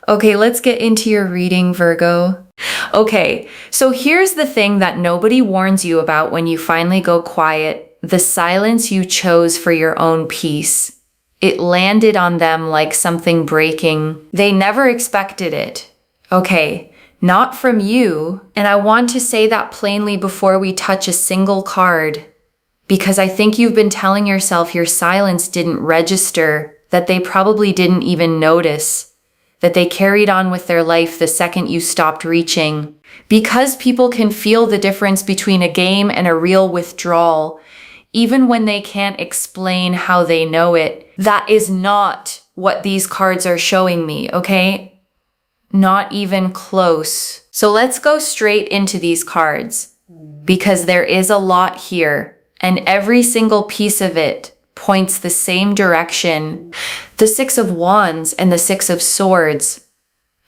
Okay, let's get into your reading, Virgo. Okay, so here's the thing that nobody warns you about when you finally go quiet. The silence you chose for your own peace. It landed on them like something breaking. They never expected it. Okay, not from you. And I want to say that plainly before we touch a single card, because I think you've been telling yourself your silence didn't register, that they probably didn't even notice, that they carried on with their life the second you stopped reaching. Because people can feel the difference between a game and a real withdrawal, even when they can't explain how they know it. That is not what these cards are showing me, okay? Not even close. So let's go straight into these cards, because there is a lot here, and every single piece of it points the same direction. The Six of Wands and the Six of Swords.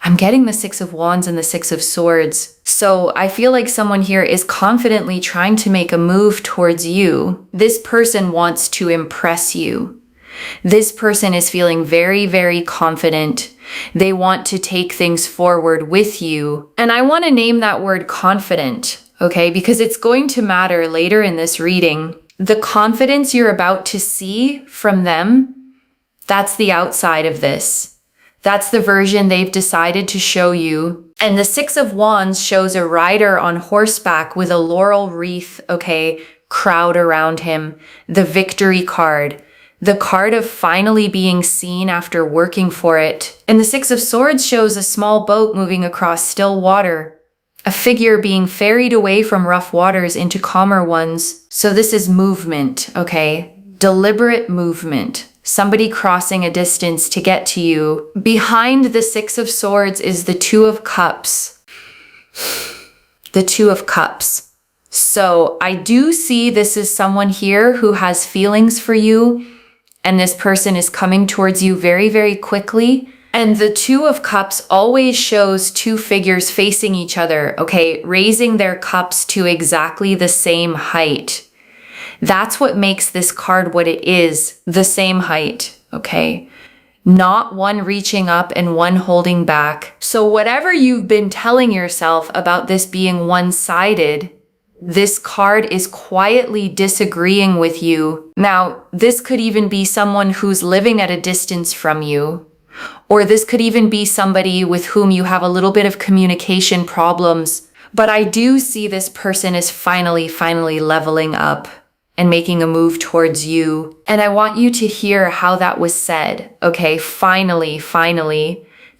I'm getting the Six of Wands and the Six of Swords. So I feel like someone here is confidently trying to make a move towards you. This person wants to impress you. This person is feeling very, very confident. They want to take things forward with you. And I want to name that word confident, okay? Because it's going to matter later in this reading. The confidence you're about to see from them, that's the outside of this. That's the version they've decided to show you. And the Six of Wands shows a rider on horseback with a laurel wreath, okay, crowd around him. The victory card. The card of finally being seen after working for it. And the Six of Swords shows a small boat moving across still water. A figure being ferried away from rough waters into calmer ones. So this is movement, okay? Deliberate movement. Somebody crossing a distance to get to you. Behind the Six of Swords is the Two of Cups. The Two of Cups. So I do see this is someone here who has feelings for you, and this person is coming towards you very, very quickly. And the Two of Cups always shows two figures facing each other, okay, raising their cups to exactly the same height. That's what makes this card what it is, the same height, okay? Not one reaching up and one holding back. So whatever you've been telling yourself about this being one-sided, this card is quietly disagreeing with you. Now, this could even be someone who's living at a distance from you. Or this could even be somebody with whom you have a little bit of communication problems. But I do see this person is finally leveling up and making a move towards you. And I want you to hear how that was said. Okay, finally,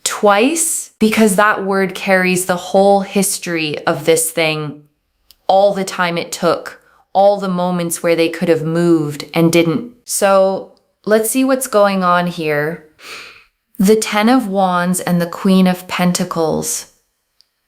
twice, because that word carries the whole history of this thing. All the time it took, all the moments where they could have moved and didn't. So let's see what's going on here. The Ten of Wands and the Queen of Pentacles.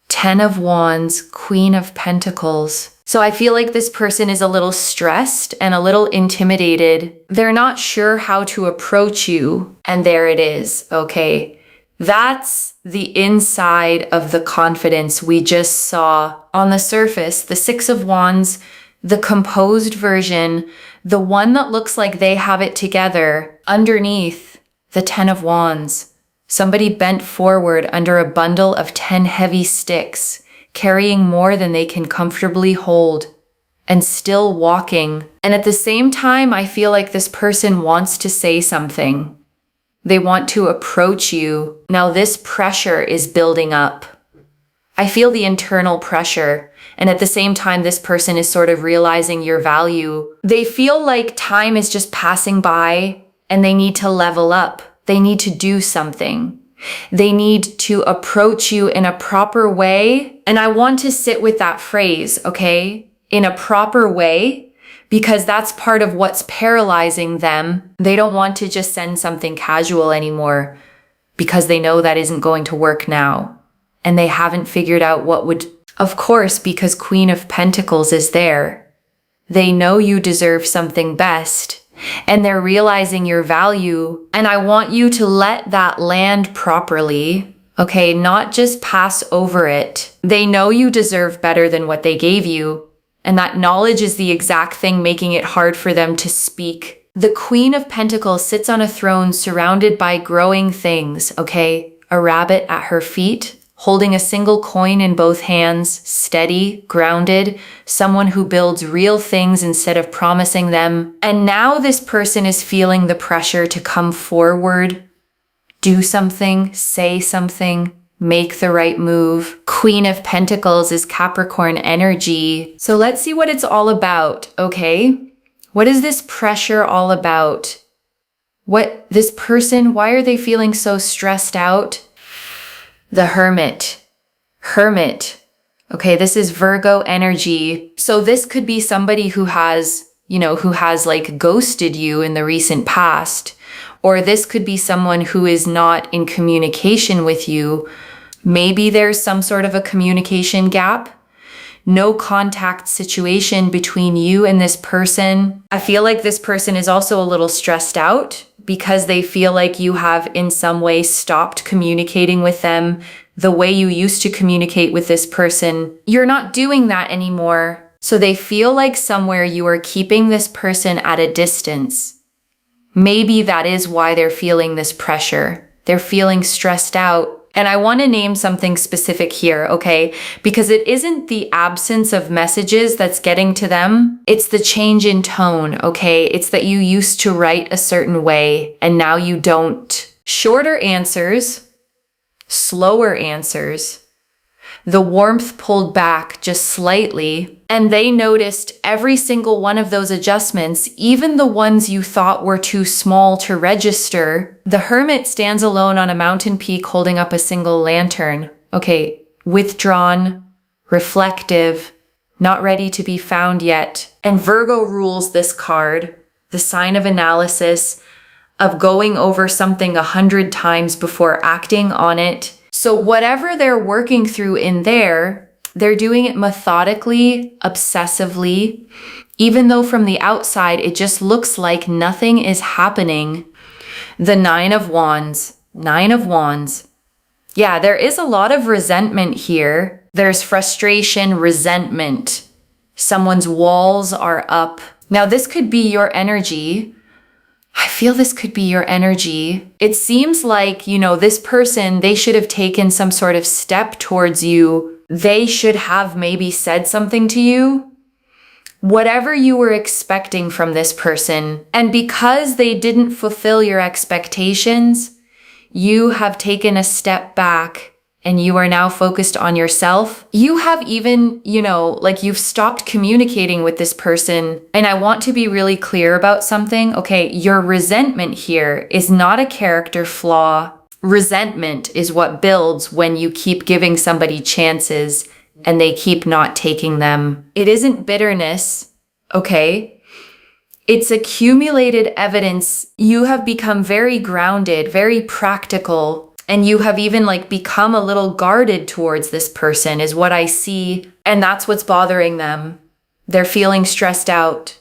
Ten of Wands, Queen of Pentacles. So I feel like this person is a little stressed and a little intimidated. They're not sure how to approach you. And there it is, okay? That's the inside of the confidence we just saw. On the surface, the Six of Wands, the composed version, the one that looks like they have it together. Underneath, the Ten of Wands. Somebody bent forward under a bundle of 10 heavy sticks, carrying more than they can comfortably hold, and still walking. And at the same time, I feel like this person wants to say something. They want to approach you. Now this pressure is building up. I feel the internal pressure. And at the same time, this person is sort of realizing your value. They feel like time is just passing by and they need to level up. They need to do something. They need to approach you in a proper way. And I want to sit with that phrase, okay? In a proper way, because that's part of what's paralyzing them. They don't want to just send something casual anymore because they know that isn't going to work now. And they haven't figured out what would, of course, because Queen of Pentacles is there. They know you deserve something best. And they're realizing your value. And I want you to let that land properly, okay? Not just pass over it. They know you deserve better than what they gave you. And that knowledge is the exact thing making it hard for them to speak. The Queen of Pentacles sits on a throne surrounded by growing things, okay? a rabbit at her feet, holding a single coin in both hands, steady, grounded, someone who builds real things instead of promising them. And now this person is feeling the pressure to come forward, do something, say something, make the right move. Queen of Pentacles is Capricorn energy. So let's see what it's all about, okay? What is this pressure all about? What this person, why are they feeling so stressed out? The Hermit. Hermit. Okay, this is Virgo energy. So this could be somebody who has, like ghosted you in the recent past. Or this could be someone who is not in communication with you. Maybe there's some sort of a communication gap. No contact situation between you and this person. I feel like this person is also a little stressed out because they feel like you have in some way stopped communicating with them the way you used to communicate with this person. You're not doing that anymore. So they feel like somewhere you are keeping this person at a distance. Maybe that is why they're feeling this pressure. They're feeling stressed out. And I want to name something specific here, okay? Because it isn't the absence of messages that's getting to them. It's the change in tone, okay? It's that you used to write a certain way and now you don't. Shorter answers, slower answers. The warmth pulled back just slightly, and they noticed every single one of those adjustments, even the ones you thought were too small to register. The Hermit stands alone on a mountain peak holding up a single lantern. Okay, withdrawn, reflective, not ready to be found yet. And Virgo rules this card, the sign of analysis, of going over something 100 times before acting on it. So whatever they're working through in there, they're doing it methodically, obsessively, even though from the outside, it just looks like nothing is happening. The Nine of Wands. Yeah, there is a lot of resentment here. There's frustration, resentment. Someone's walls are up. Now, this could be your energy. I feel this could be your energy. It seems like, this person, they should have taken some sort of step towards you. They should have maybe said something to you. Whatever you were expecting from this person. And because they didn't fulfill your expectations, you have taken a step back and you are now focused on yourself. You have even, you've stopped communicating with this person. And I want to be really clear about something. Okay, your resentment here is not a character flaw. Resentment is what builds when you keep giving somebody chances and they keep not taking them. It isn't bitterness, okay? It's accumulated evidence. You have become very grounded, very practical, and you have even become a little guarded towards this person is what I see. And that's what's bothering them. They're feeling stressed out.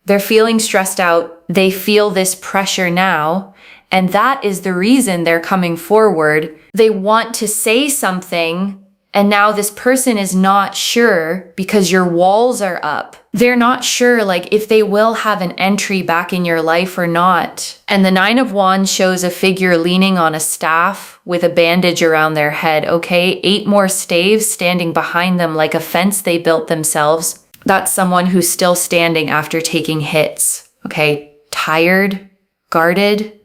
They feel this pressure now. And that is the reason they're coming forward. They want to say something. And now this person is not sure because your walls are up. They're not sure if they will have an entry back in your life or not. And the Nine of Wands shows a figure leaning on a staff with a bandage around their head, okay? 8 more staves standing behind them like a fence they built themselves. That's someone who's still standing after taking hits, okay? Tired, guarded,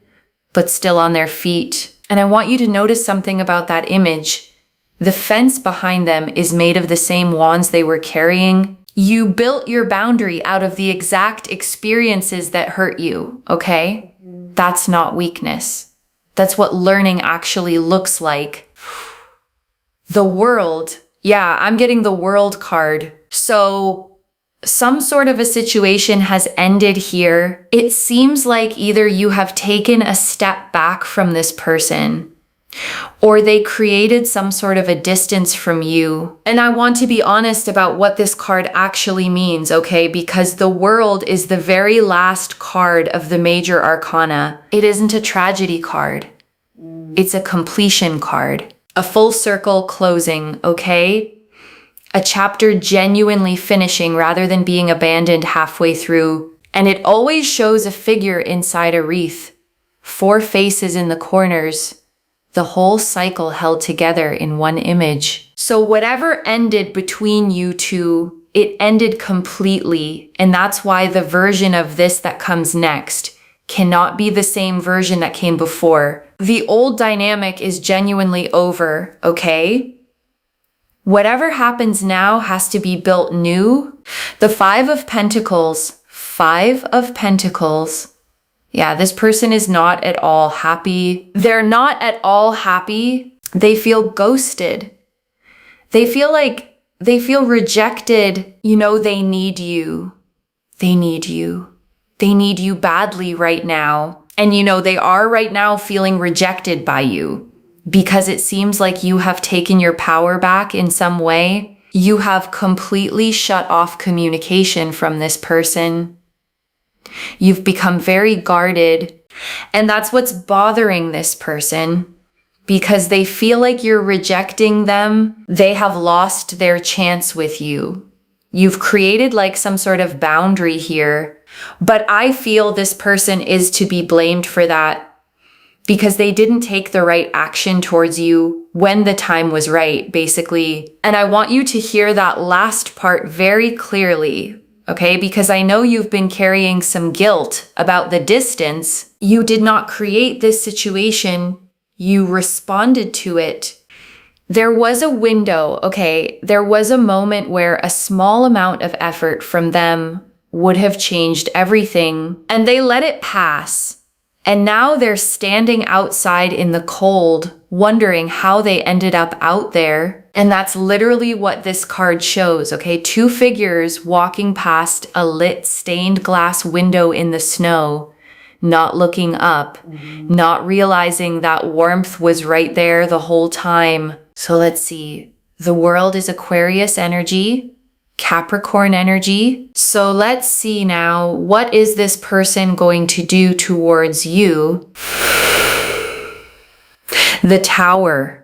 but still on their feet. And I want you to notice something about that image. The fence behind them is made of the same wands they were carrying. You built your boundary out of the exact experiences that hurt you, okay? That's not weakness. That's what learning actually looks like. The World. Yeah, I'm getting the World card. So some sort of a situation has ended here. It seems like either you have taken a step back from this person, or they created some sort of a distance from you. And I want to be honest about what this card actually means, okay? Because the World is the very last card of the major arcana. It isn't a tragedy card. It's a completion card. A full circle closing, okay? A chapter genuinely finishing rather than being abandoned halfway through. And it always shows a figure inside a wreath. 4 faces in the corners. The whole cycle held together in one image. So whatever ended between you two, it ended completely. And that's why the version of this that comes next cannot be the same version that came before. The old dynamic is genuinely over, okay? Whatever happens now has to be built new. The Five of Pentacles. Yeah, this person is not at all happy. They're not at all happy. They feel ghosted. They feel rejected. You know, they need you. They need you. They need you badly right now. And you know, they are right now feeling rejected by you because it seems like you have taken your power back in some way. You have completely shut off communication from this person. You've become very guarded, and that's what's bothering this person because they feel like you're rejecting them. They have lost their chance with you. You've created like some sort of boundary here, but I feel this person is to be blamed for that because they didn't take the right action towards you when the time was right, basically. And I want you to hear that last part very clearly. Okay, because I know you've been carrying some guilt about the distance. You did not create this situation. You responded to it. There was a window, okay? There was a moment where a small amount of effort from them would have changed everything, and they let it pass. And now they're standing outside in the cold, wondering how they ended up out there. And that's literally what this card shows, okay? Two figures walking past a lit stained glass window in the snow, not looking up, not realizing that warmth was right there the whole time. So let's see. The world is Aquarius energy, Capricorn energy. So let's see now, what is this person going to do towards you? The Tower,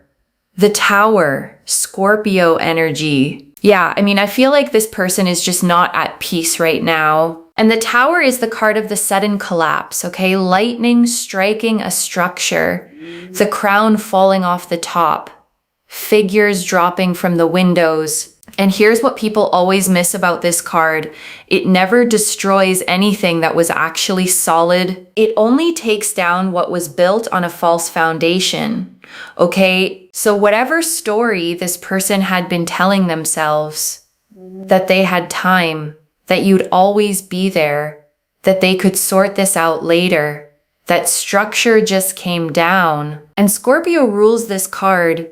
Scorpio energy. Yeah, I mean, I feel like this person is just not at peace right now. And the Tower is the card of the sudden collapse, okay? Lightning striking a structure, the crown falling off the top, figures dropping from the windows. And here's what people always miss about this card. It never destroys anything that was actually solid. It only takes down what was built on a false foundation. Okay, so whatever story this person had been telling themselves, that they had time, that you'd always be there, that they could sort this out later, that structure just came down. And Scorpio rules this card,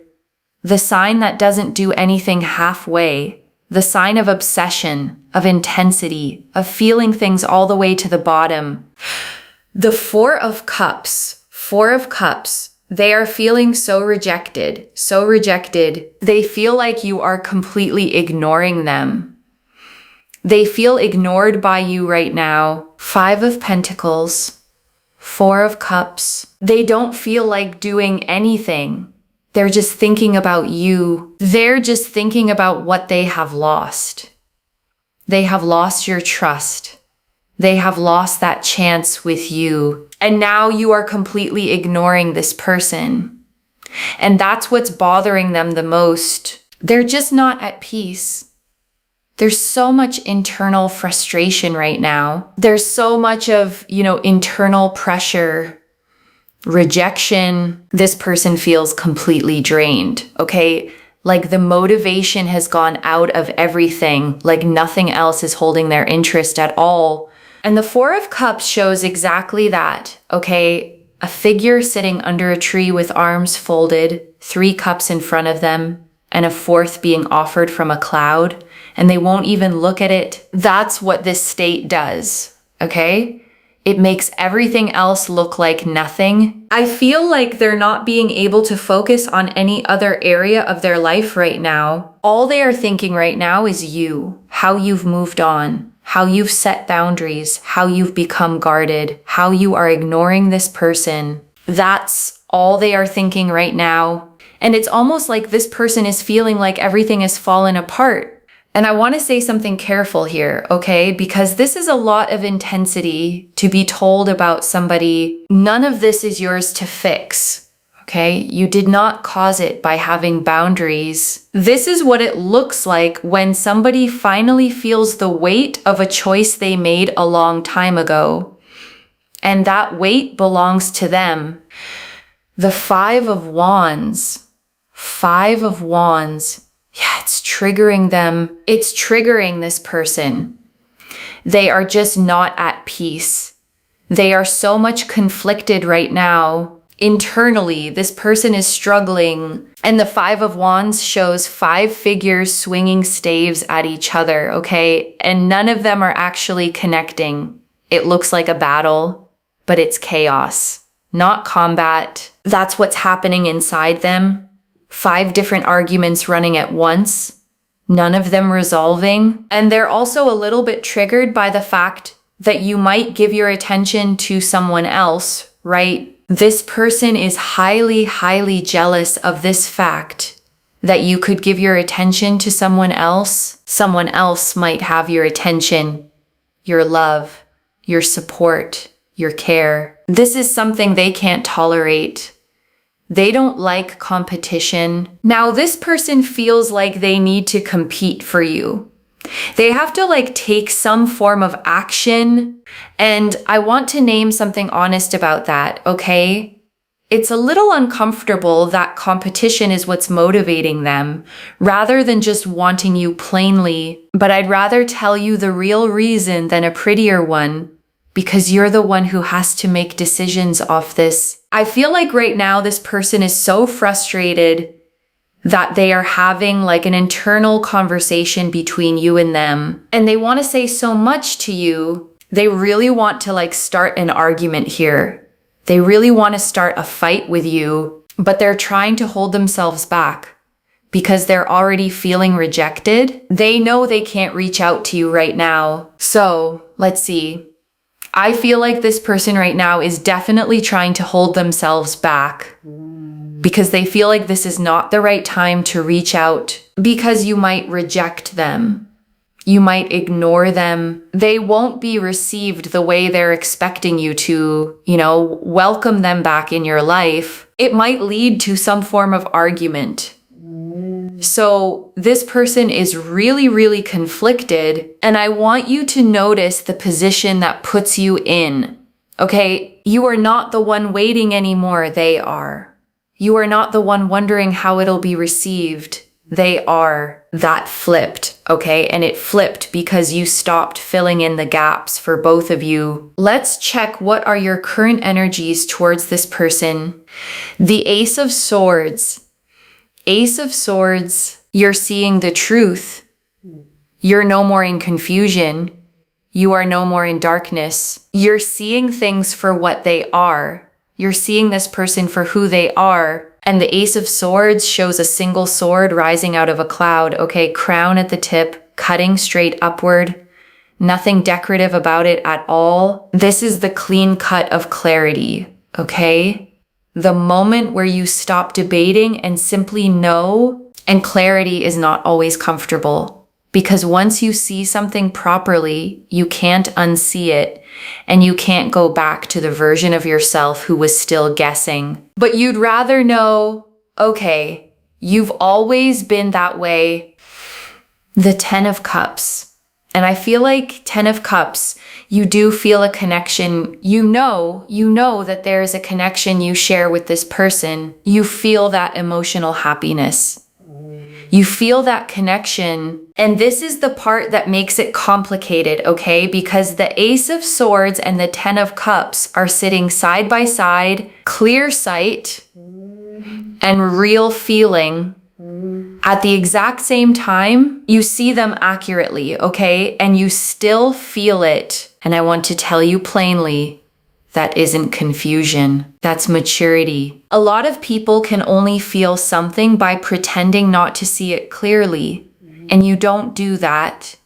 the sign that doesn't do anything halfway, the sign of obsession, of intensity, of feeling things all the way to the bottom. The Four of Cups, they are feeling so rejected. They feel like you are completely ignoring them. They feel ignored by you right now. Five of Pentacles, Four of Cups. They don't feel like doing anything. They're just thinking about you. They're just thinking about what they have lost. They have lost your trust. They have lost that chance with you. And now you are completely ignoring this person. And that's what's bothering them the most. They're just not at peace. There's so much internal frustration right now. There's so much of, internal pressure, rejection. This person feels completely drained, okay? Like the motivation has gone out of everything, like nothing else is holding their interest at all. And the Four of Cups shows exactly that, okay? A figure sitting under a tree with arms folded, 3 cups in front of them, and a fourth being offered from a cloud, and they won't even look at it. That's what this state does, okay? It makes everything else look like nothing. I feel like they're not being able to focus on any other area of their life right now. All they are thinking right now is you, how you've moved on, how you've set boundaries, how you've become guarded, how you are ignoring this person. That's all they are thinking right now. And it's almost like this person is feeling like everything has fallen apart. And I want to say something careful here, okay? Because this is a lot of intensity to be told about somebody. None of this is yours to fix, Okay, you did not cause it by having boundaries. This is what it looks like when somebody finally feels the weight of a choice they made a long time ago. And that weight belongs to them. The Five of Wands. Five of Wands. Yeah, it's triggering them. It's triggering this person. They are just not at peace. They are so much conflicted right now. Internally, this person is struggling. And the Five of Wands shows 5 figures swinging staves at each other, okay? And none of them are actually connecting. It looks like a battle, but it's chaos, not combat. That's what's happening inside them. 5 different arguments running at once, none of them resolving. And they're also a little bit triggered by the fact that you might give your attention to someone else, right? This person is highly, highly jealous of this fact that you could give your attention to someone else. Someone else might have your attention, your love, your support, your care. This is something they can't tolerate. They don't like competition. Now, this person feels like they need to compete for you. They have to take some form of action. And I want to name something honest about that, okay? It's a little uncomfortable that competition is what's motivating them, rather than just wanting you plainly. But I'd rather tell you the real reason than a prettier one, because you're the one who has to make decisions off this. I feel like right now this person is so frustrated that they are having an internal conversation between you and them. And they want to say so much to you. They really want to start an argument here. They really want to start a fight with you, but they're trying to hold themselves back because they're already feeling rejected. They know they can't reach out to you right now. So let's see. I feel like this person right now is definitely trying to hold themselves back because they feel like this is not the right time to reach out, because you might reject them. You might ignore them. They won't be received the way they're expecting you to, welcome them back in your life. It might lead to some form of argument. So this person is really, really conflicted, and I want you to notice the position that puts you in. Okay, you are not the one waiting anymore, they are. You are not the one wondering how it'll be received. They are. That flipped, okay? And it flipped because you stopped filling in the gaps for both of you. Let's check what are your current energies towards this person. The Ace of Swords. Ace of Swords, you're seeing the truth. You're no more in confusion. You are no more in darkness. You're seeing things for what they are. You're seeing this person for who they are. And the Ace of Swords shows a single sword rising out of a cloud. Okay, crown at the tip, cutting straight upward. Nothing decorative about it at all. This is the clean cut of clarity, okay? The moment where you stop debating and simply know. And clarity is not always comfortable, because once you see something properly, you can't unsee it. And you can't go back to the version of yourself who was still guessing. But you'd rather know, okay, you've always been that way. The Ten of Cups. And I feel like Ten of Cups, you do feel a connection. You know that there is a connection you share with this person. You feel that emotional happiness. You feel that connection. And this is the part that makes it complicated, okay? Because the Ace of Swords and the Ten of Cups are sitting side by side, clear sight and real feeling. At the exact same time, you see them accurately, okay? And you still feel it. And I want to tell you plainly, that isn't confusion. That's maturity. A lot of people can only feel something by pretending not to see it clearly. And you don't do that.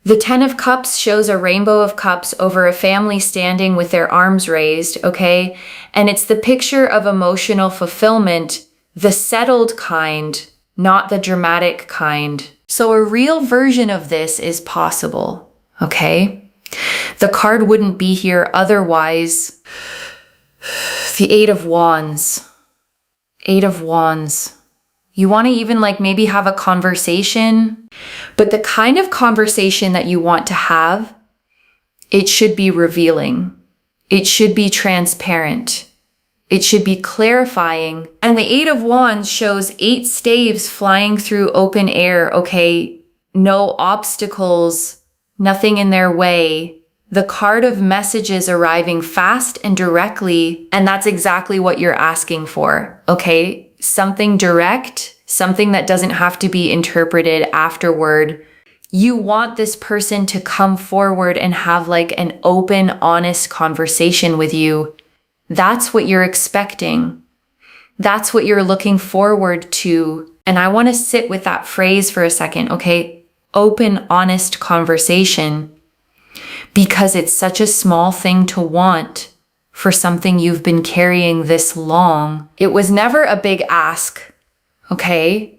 The Ten of Cups shows a rainbow of cups over a family standing with their arms raised, okay? And it's the picture of emotional fulfillment, the settled kind, not the dramatic kind. So a real version of this is possible, okay? The card wouldn't be here otherwise. The Eight of Wands. Eight of Wands. You want to even like maybe have a conversation, but the kind of conversation that you want to have, it should be revealing. It should be transparent. It should be clarifying. And the Eight of Wands shows 8 staves flying through open air, okay? No obstacles, nothing in their way. The card of messages arriving fast and directly, and that's exactly what you're asking for, okay? Something direct, something that doesn't have to be interpreted afterward. You want this person to come forward and have like an open, honest conversation with you. That's what you're expecting. That's what you're looking forward to. And I want to sit with that phrase for a second, okay? Open, honest conversation. Because it's such a small thing to want for something you've been carrying this long. It was never a big ask, okay?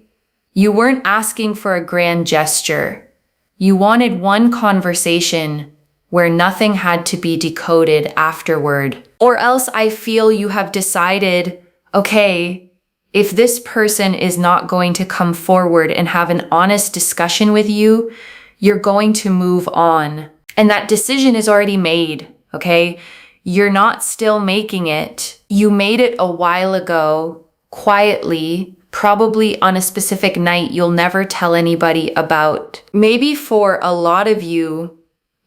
You weren't asking for a grand gesture. You wanted one conversation where nothing had to be decoded afterward. Or else I feel you have decided, okay, if this person is not going to come forward and have an honest discussion with you, you're going to move on. And that decision is already made, okay? You're not still making it. You made it a while ago, quietly, probably on a specific night you'll never tell anybody about. Maybe for a lot of you,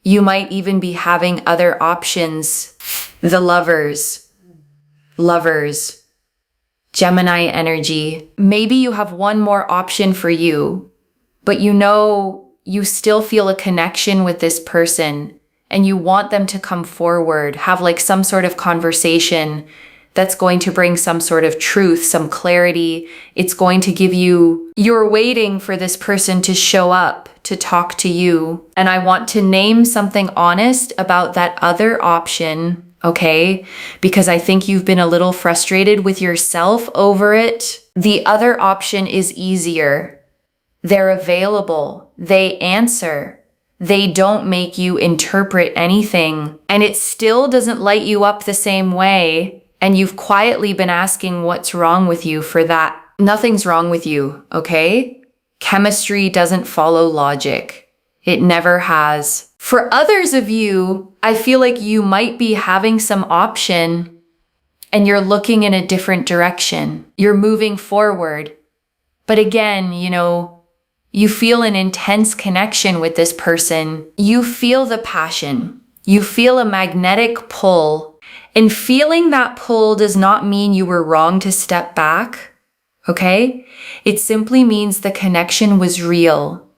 you might even be having other options. The lovers, Gemini energy. Maybe you have one more option for you, but you know you still feel a connection with this person and you want them to come forward, have like some sort of conversation that's going to bring some sort of truth, some clarity. It's going to give you, you're waiting for this person to show up, to talk to you. And I want to name something honest about that other option, okay? Because I think you've been a little frustrated with yourself over it. The other option is easier. They're available. They answer. They don't make you interpret anything. And it still doesn't light you up the same way. And you've quietly been asking what's wrong with you for that. Nothing's wrong with you, okay? Chemistry doesn't follow logic. It never has. For others of you, I feel like you might be having some option and you're looking in a different direction. You're moving forward. But again, you know, you feel an intense connection with this person. You feel the passion. You feel a magnetic pull. And feeling that pull does not mean you were wrong to step back, okay? It simply means the connection was real.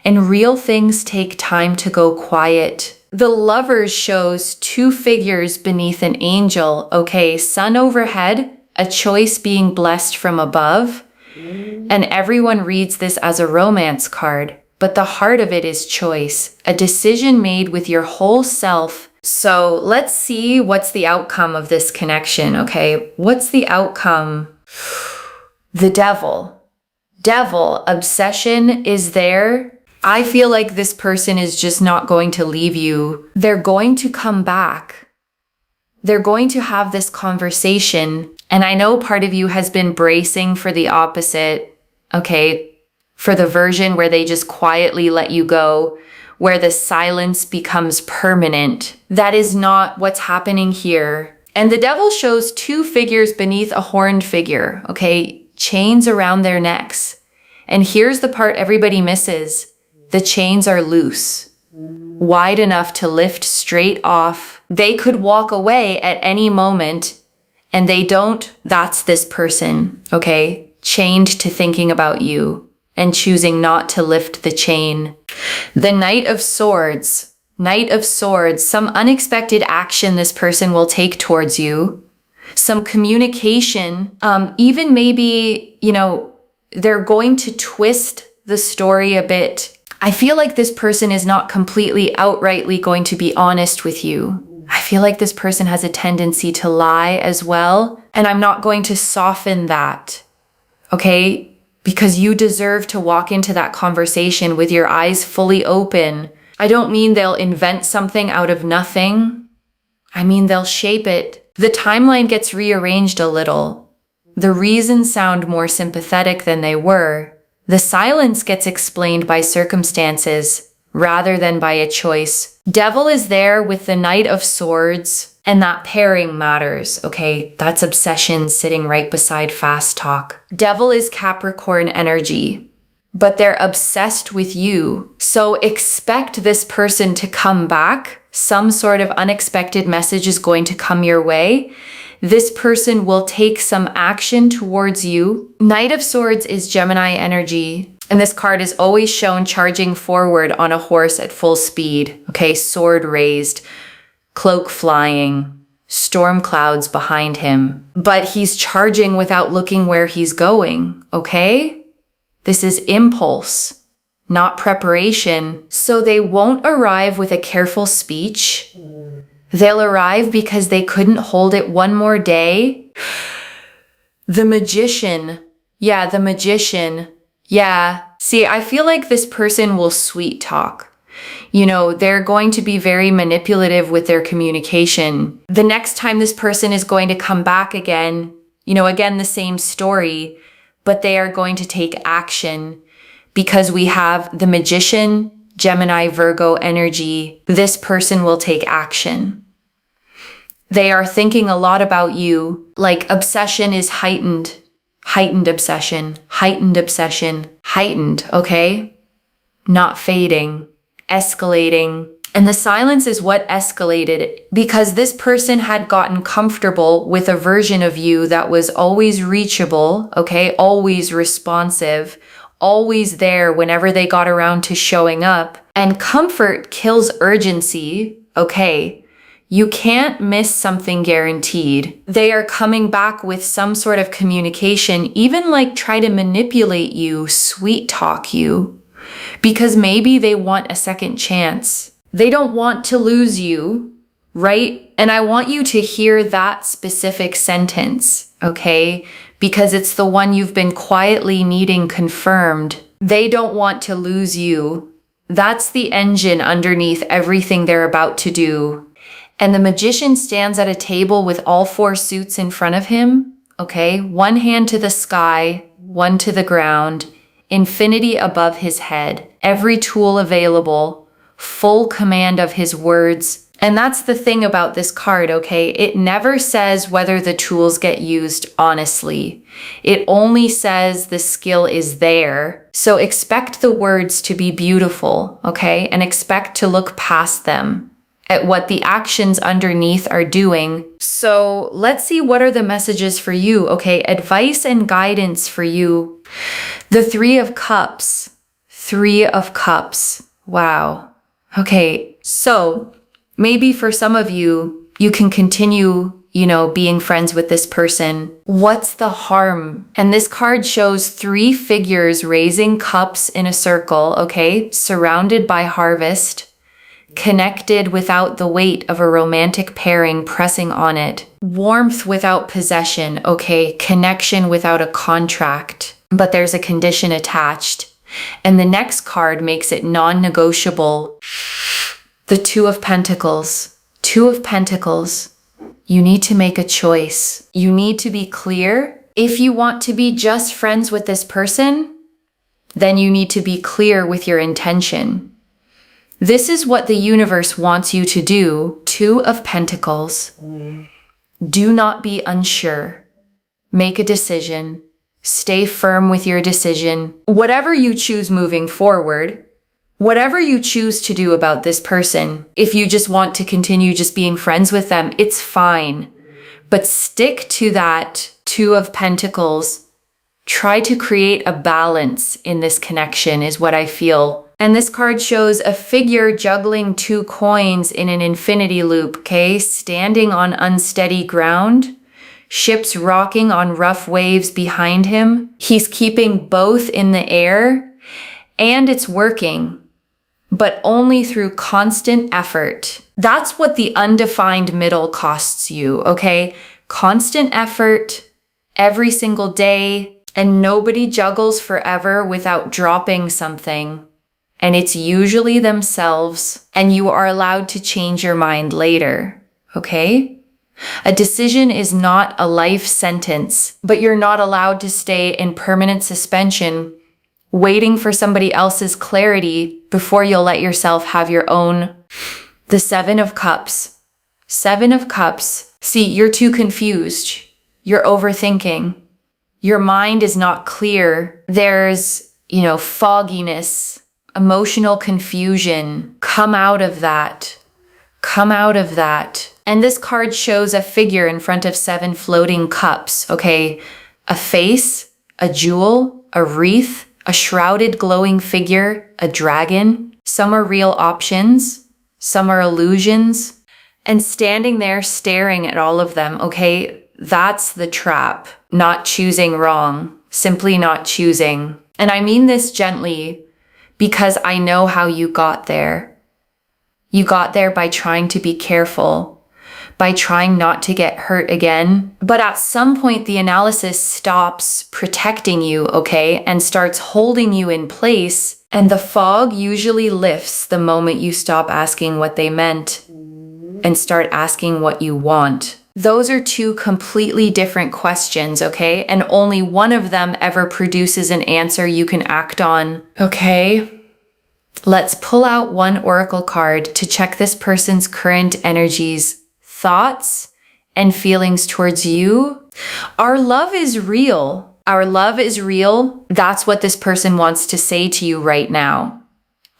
And real things take time to go quiet. The Lovers shows 2 figures beneath an angel, okay? Sun overhead, a choice being blessed from above. And everyone reads this as a romance card. But the heart of it is choice, a decision made with your whole self. So let's see what's the outcome of this connection, okay? What's the outcome? The Devil. Devil, obsession is there. I feel like this person is just not going to leave you. They're going to come back. They're going to have this conversation. And I know part of you has been bracing for the opposite, okay? For the version where they just quietly let you go, where the silence becomes permanent. That is not what's happening here. And the Devil shows 2 figures beneath a horned figure, okay? Chains around their necks. And here's the part everybody misses. The chains are loose, wide enough to lift straight off. They could walk away at any moment, and they don't. That's this person, okay? Chained to thinking about you and choosing not to lift the chain. The Knight of Swords. Knight of Swords, some unexpected action this person will take towards you. Some communication, even maybe, you know, they're going to twist the story a bit. I feel like this person is not completely outrightly going to be honest with you. I feel like this person has a tendency to lie as well. And I'm not going to soften that, okay? Because you deserve to walk into that conversation with your eyes fully open. I don't mean they'll invent something out of nothing. I mean they'll shape it. The timeline gets rearranged a little. The reasons sound more sympathetic than they were. The silence gets explained by circumstances rather than by a choice. Devil is there with the Knight of Swords, and that pairing matters, okay? That's obsession sitting right beside fast talk. Devil is Capricorn energy, but they're obsessed with you. So expect this person to come back. Some sort of unexpected message is going to come your way. This person will take some action towards you. Knight of Swords is Gemini energy. And this card is always shown charging forward on a horse at full speed. Okay, sword raised, cloak flying, storm clouds behind him. But he's charging without looking where he's going, okay? This is impulse, not preparation. So they won't arrive with a careful speech. They'll arrive because they couldn't hold it one more day. The Magician. Yeah, the Magician. Yeah. See, I feel like this person will sweet talk. You know, they're going to be very manipulative with their communication. The next time this person is going to come back again, you know, again, the same story, but they are going to take action because we have the Magician, Gemini, Virgo energy. This person will take action. They are thinking a lot about you. Like obsession is heightened obsession, heightened, okay? Not fading, escalating. And the silence is what escalated because this person had gotten comfortable with a version of you that was always reachable, okay? Always responsive, always there whenever they got around to showing up. And comfort kills urgency, okay? You can't miss something guaranteed. They are coming back with some sort of communication, even like try to manipulate you, sweet talk you, because maybe they want a second chance. They don't want to lose you, right? And I want you to hear that specific sentence, okay? Because it's the one you've been quietly needing confirmed. They don't want to lose you. That's the engine underneath everything they're about to do. And the Magician stands at a table with all four suits in front of him, okay? One hand to the sky, one to the ground, infinity above his head, every tool available, full command of his words. And that's the thing about this card, okay? It never says whether the tools get used honestly. It only says the skill is there. So expect the words to be beautiful, okay? And expect to look past them at what the actions underneath are doing. So let's see, what are the messages for you? Okay, advice and guidance for you. The Three of Cups. Wow. Okay, so maybe for some of you, you can continue, you know, being friends with this person. What's the harm? And this card shows three figures raising cups in a circle, okay, surrounded by harvest, connected without the weight of a romantic pairing pressing on it. Warmth without possession, okay, connection without a contract, but there's a condition attached. And the next card makes it non-negotiable. The Two of Pentacles. You need to make a choice. You need to be clear. If you want to be just friends with this person, then you need to be clear with your intention. This is what the universe wants you to do. Two of Pentacles. Do not be unsure. Make a decision. Stay firm with your decision. Whatever you choose moving forward, whatever you choose to do about this person, if you just want to continue just being friends with them, it's fine. But stick to that Two of Pentacles. Try to create a balance in this connection is what I feel. And this card shows a figure juggling two coins in an infinity loop, okay? Standing on unsteady ground, ships rocking on rough waves behind him. He's keeping both in the air, and it's working, but only through constant effort. That's what the undefined middle costs you, okay? Constant effort every single day, and nobody juggles forever without dropping something. And it's usually themselves, and you are allowed to change your mind later, okay? A decision is not a life sentence, but you're not allowed to stay in permanent suspension, waiting for somebody else's clarity before you'll let yourself have your own. The Seven of Cups. Seven of Cups. See, you're too confused. You're overthinking. Your mind is not clear. There's, fogginess, emotional confusion. Come out of that. Come out of that. And this card shows a figure in front of 7 floating cups, okay? A face, a jewel, a wreath, a shrouded glowing figure, a dragon. Some are real options, some are illusions. And standing there staring at all of them, okay? That's the trap. Not choosing wrong, simply not choosing. And I mean this gently because I know how you got there. You got there by trying to be careful, by trying not to get hurt again. But at some point, the analysis stops protecting you, okay, and starts holding you in place. And the fog usually lifts the moment you stop asking what they meant and start asking what you want. Those are 2 completely different questions, okay? And only one of them ever produces an answer you can act on, okay? Let's pull out one oracle card to check this person's current energies, thoughts, and feelings towards you. Our love is real. Our love is real. That's what this person wants to say to you right now.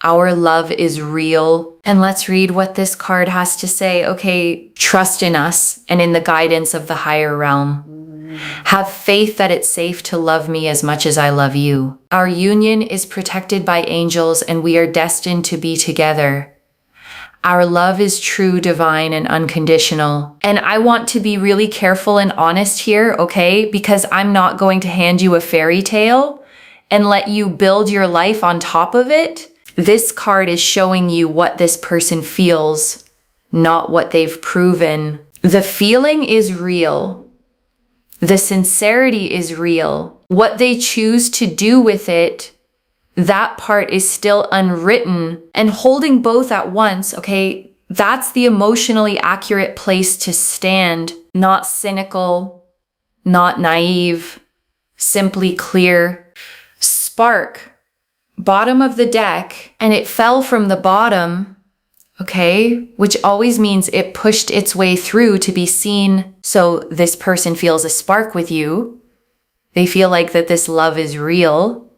Our love is real. And let's read what this card has to say. Okay, trust in us and in the guidance of the higher realm. Have faith that it's safe to love me as much as I love you. Our union is protected by angels and we are destined to be together. Our love is true, divine, and unconditional. And I want to be really careful and honest here, okay? Because I'm not going to hand you a fairy tale and let you build your life on top of it. This card is showing you what this person feels, not what they've proven. The feeling is real. The sincerity is real. What they choose to do with it, that part is still unwritten. And holding both at once, okay, that's the emotionally accurate place to stand. Not cynical, not naive, simply clear. Spark, bottom of the deck, and it fell from the bottom, okay, which always means it pushed its way through to be seen. So this person feels a spark with you. They feel like that this love is real,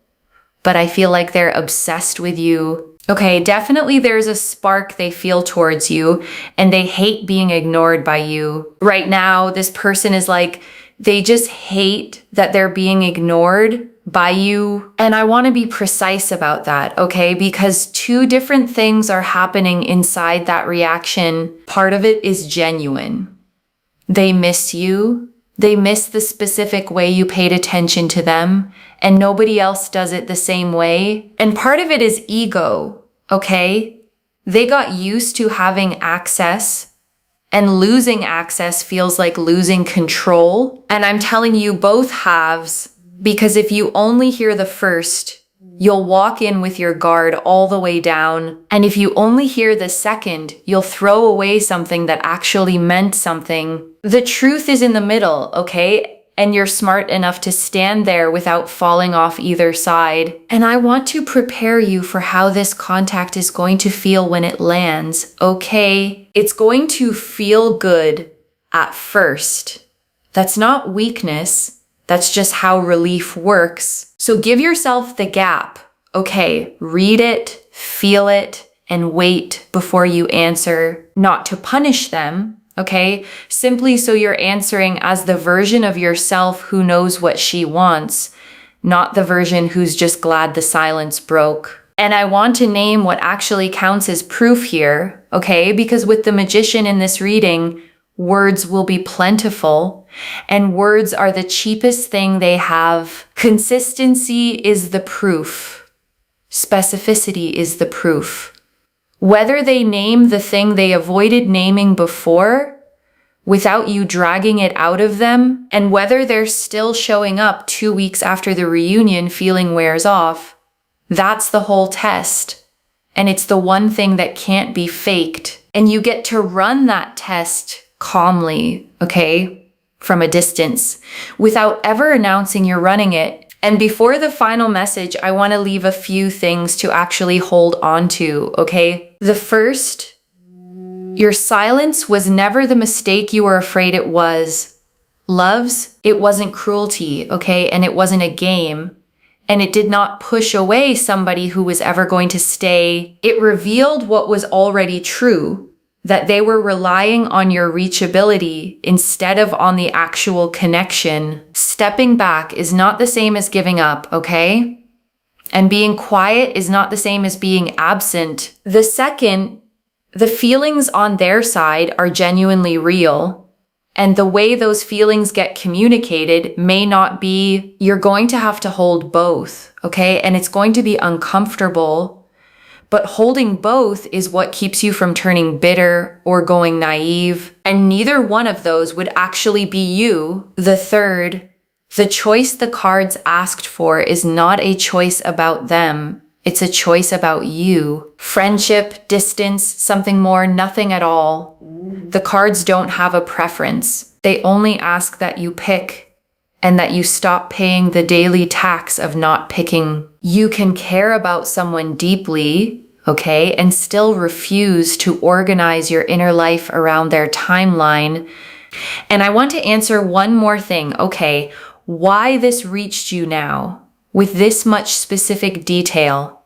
but I feel like they're obsessed with you. Okay, definitely there's a spark they feel towards you and they hate being ignored by you. Right now, this person is like, they just hate that they're being ignored by you. And I want to be precise about that, okay? Because 2 different things are happening inside that reaction. Part of it is genuine. They miss you. They miss the specific way you paid attention to them, and nobody else does it the same way. And part of it is ego, okay? They got used to having access, and losing access feels like losing control. And I'm telling you both halves, because if you only hear the first, you'll walk in with your guard all the way down. And if you only hear the second, you'll throw away something that actually meant something. The truth is in the middle, okay? And you're smart enough to stand there without falling off either side. And I want to prepare you for how this contact is going to feel when it lands, okay? It's going to feel good at first. That's not weakness. That's just how relief works. So give yourself the gap. Okay, read it, feel it, and wait before you answer. Not to punish them, okay? Simply so you're answering as the version of yourself who knows what she wants, not the version who's just glad the silence broke. And I want to name what actually counts as proof here, okay? Because with the magician in this reading, words will be plentiful, and words are the cheapest thing they have. Consistency is the proof. Specificity is the proof. Whether they name the thing they avoided naming before, without you dragging it out of them, and whether they're still showing up 2 weeks after the reunion feeling wears off, that's the whole test. And it's the one thing that can't be faked. And you get to run that test calmly, okay, from a distance, without ever announcing you're running it. And before the final message, I want to leave a few things to actually hold on to, okay? The first, your silence was never the mistake you were afraid it was. Loves, it wasn't cruelty, okay? And it wasn't a game. And it did not push away somebody who was ever going to stay. It revealed what was already true, that they were relying on your reachability instead of on the actual connection. Stepping back is not the same as giving up, okay? And being quiet is not the same as being absent. The second, the feelings on their side are genuinely real. And the way those feelings get communicated may not be, you're going to have to hold both, okay? And it's going to be uncomfortable, but holding both is what keeps you from turning bitter or going naive. And neither one of those would actually be you. The third, the choice the cards asked for is not a choice about them. It's a choice about you. Friendship, distance, something more, nothing at all. The cards don't have a preference. They only ask that you pick and that you stop paying the daily tax of not picking. You can care about someone deeply, okay, and still refuse to organize your inner life around their timeline. And I want to answer one more thing, okay, why this reached you now with this much specific detail.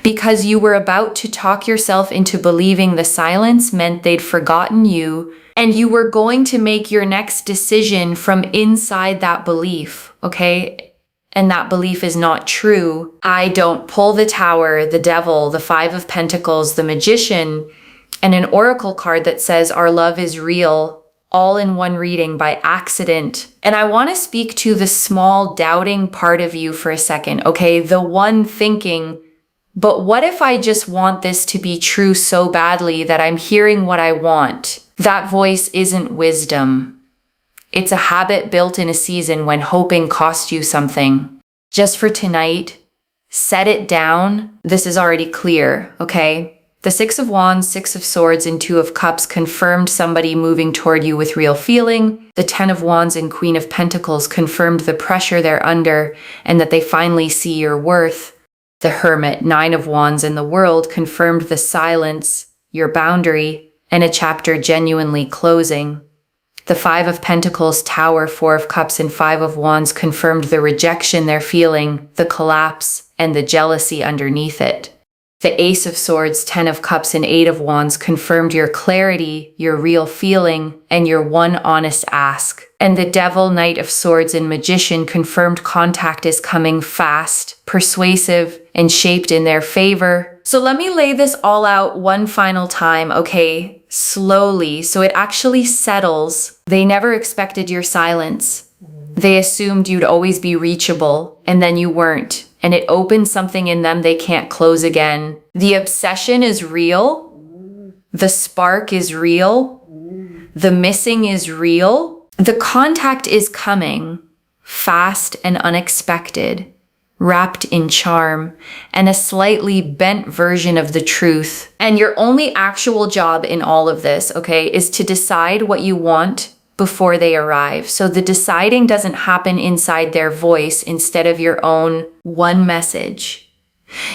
Because you were about to talk yourself into believing the silence meant they'd forgotten you, and you were going to make your next decision from inside that belief, okay? And that belief is not true. I don't pull the Tower, the Devil, the Five of Pentacles, the Magician, and an oracle card that says our love is real, all in one reading by accident. And I want to speak to the small doubting part of you for a second, okay? The one thinking, but what if I just want this to be true so badly that I'm hearing what I want? That voice isn't wisdom. It's a habit built in a season when hoping cost you something. Just for tonight, set it down. This is already clear, okay? The Six of Wands, Six of Swords, and Two of Cups confirmed somebody moving toward you with real feeling. The Ten of Wands and Queen of Pentacles confirmed the pressure they're under and that they finally see your worth. The Hermit, Nine of Wands, and the World confirmed the silence, your boundary, and a chapter genuinely closing. The Five of Pentacles, Tower, Four of Cups, and Five of Wands confirmed the rejection they're feeling, the collapse, and the jealousy underneath it. The Ace of Swords, Ten of Cups, and Eight of Wands confirmed your clarity, your real feeling, and your one honest ask. And the Devil, Knight of Swords, and Magician confirmed contact is coming fast, persuasive, and shaped in their favor. So let me lay this all out one final time, okay? Slowly, so it actually settles. They never expected your silence. They assumed you'd always be reachable, and then you weren't. And it opened something in them they can't close again. The obsession is real. The spark is real. The missing is real. The contact is coming, fast and unexpected, wrapped in charm, and a slightly bent version of the truth. And your only actual job in all of this, okay, is to decide what you want before they arrive. So the deciding doesn't happen inside their voice instead of your own one message.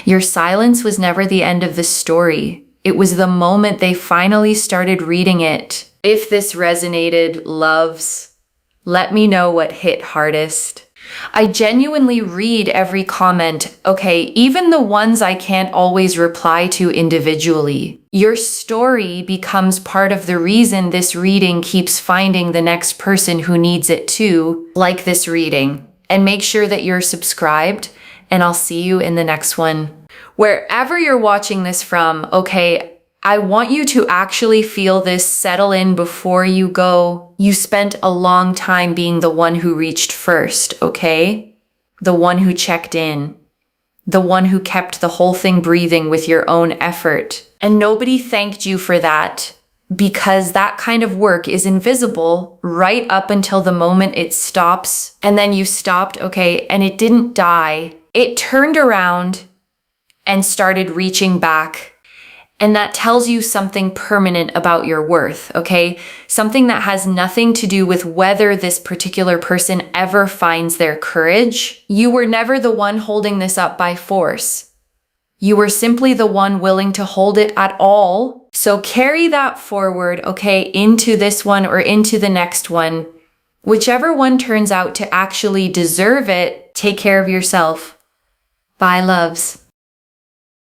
Your silence was never the end of the story. It was the moment they finally started reading it. If this resonated, loves, let me know what hit hardest. I genuinely read every comment, okay, even the ones I can't always reply to individually. Your story becomes part of the reason this reading keeps finding the next person who needs it too, like this reading. And make sure that you're subscribed, and I'll see you in the next one. Wherever you're watching this from, okay, I want you to actually feel this settle in before you go. You spent a long time being the one who reached first, okay? The one who checked in. The one who kept the whole thing breathing with your own effort. And nobody thanked you for that, because that kind of work is invisible right up until the moment it stops. And then you stopped, okay, and it didn't die. It turned around and started reaching back. And that tells you something permanent about your worth, okay? Something that has nothing to do with whether this particular person ever finds their courage. You were never the one holding this up by force. You were simply the one willing to hold it at all. So carry that forward, okay, into this one or into the next one. Whichever one turns out to actually deserve it, take care of yourself. Bye, loves.